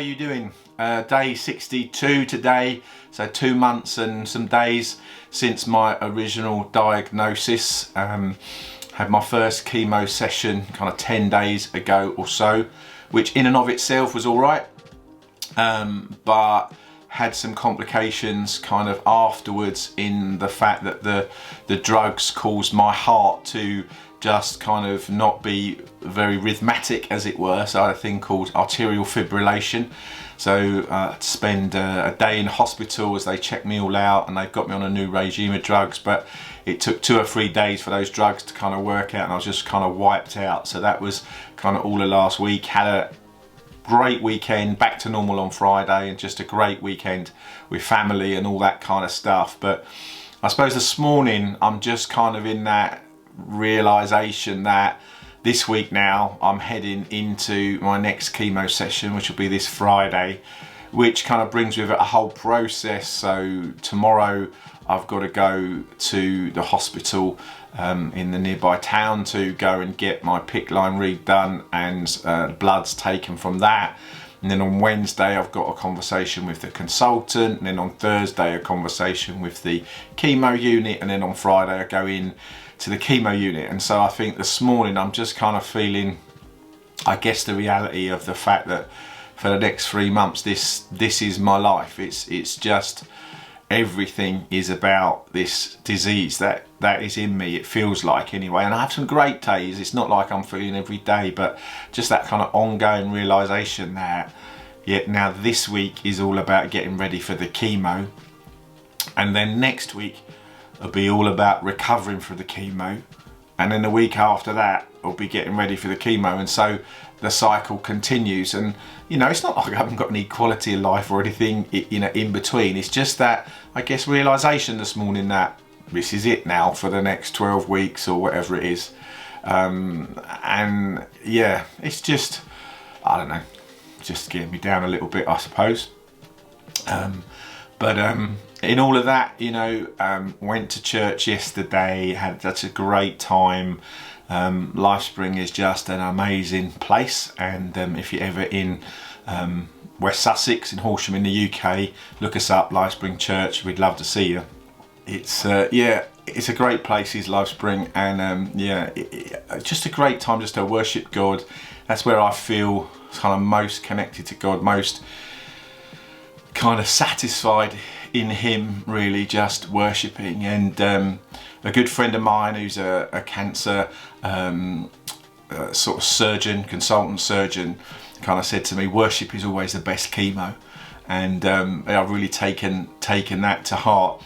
are you doing? Day 62 today, so 2 months and some days since my original diagnosis. Had my first chemo session kind of 10 days ago or so, which in and of itself was all right, but had some complications kind of afterwards, in the fact that the drugs caused my heart to just kind of not be very rhythmic, as it were. So I had a thing called arterial fibrillation. So I had to spend a day in hospital as they checked me all out, and they've got me on a new regime of drugs, but it took 2 or 3 days for those drugs to kind of work out, and I was just kind of wiped out. So that was kind of all of last week. Had a great weekend, back to normal on Friday, and just a great weekend with family and all that kind of stuff. But I suppose this morning I'm just kind of in that realization that this week now I'm heading into my next chemo session, which will be this Friday, which kind of brings with it a whole process. So tomorrow I've got to go to the hospital in the nearby town to go and get my PICC line read done and bloods taken from that. And then on Wednesday I've got a conversation with the consultant, and then on Thursday a conversation with the chemo unit, and then on Friday I go in to the chemo unit. And so I think this morning I'm just kind of feeling, I guess, the reality of the fact that for the next 3 months this is my life. It's just everything is about this disease that is in me, it feels like, anyway. And I have some great days. It's not like I'm feeling every day, but just that kind of ongoing realization that now this week is all about getting ready for the chemo, and then next week it'll be all about recovering from the chemo, and then the week after that I'll be getting ready for the chemo, and so the cycle continues. And you know, it's not like I haven't got any quality of life or anything, you know, in between. It's just that, I guess, realization this morning that this is it now for the next 12 weeks or whatever it is. And yeah, it's just, I don't know, just getting me down a little bit, I suppose. But in all of that, you know, went to church yesterday, had such a great time. Lifespring is just an amazing place, and if you're ever in West Sussex in Horsham in the UK, look us up, Lifespring Church. We'd love to see you. It's yeah, it's a great place, is Lifespring, and yeah, just a great time just to worship God. That's where I feel kind of most connected to God, most kind of satisfied in Him, really, just worshipping. And a good friend of mine who's a cancer sort of surgeon, consultant surgeon, kind of said to me, worship is always the best chemo. And I've really taken that to heart.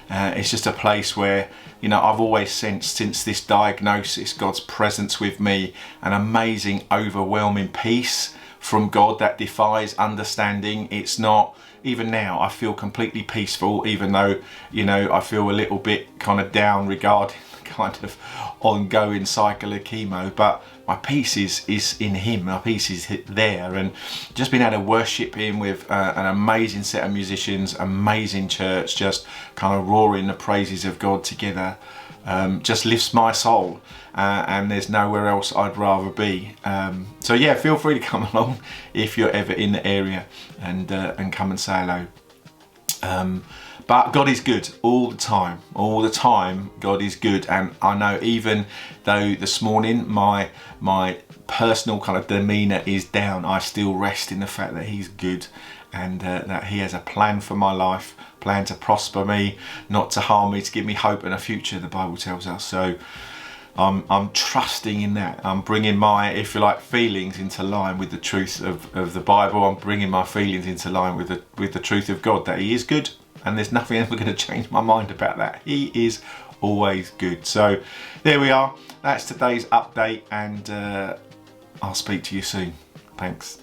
It's just a place where, you know, I've always sensed, since this diagnosis, God's presence with me, an amazing, overwhelming peace from God that defies understanding. It's not, even now I feel completely peaceful, even though, you know, I feel a little bit kind of down regarding the kind of ongoing cycle of chemo, but my peace is in Him. My peace is there, and just being able to worship Him with an amazing set of musicians, amazing church, just kind of roaring the praises of God together, just lifts my soul, and there's nowhere else I'd rather be. So yeah, feel free to come along if you're ever in the area, and come and say hello. But God is good all the time. All the time, God is good. And I know, even though this morning my personal kind of demeanour is down, I still rest in the fact that He's good, and that He has a plan for my life, plan to prosper me, not to harm me, to give me hope and a future, the Bible tells us. So I'm trusting in that. I'm bringing my, if you like, feelings into line with the truth of the Bible. I'm bringing my feelings into line with the truth of God, that He is good, and there's nothing ever going to change my mind about that. He is always good. So there we are. That's today's update, and I'll speak to you soon. Thanks.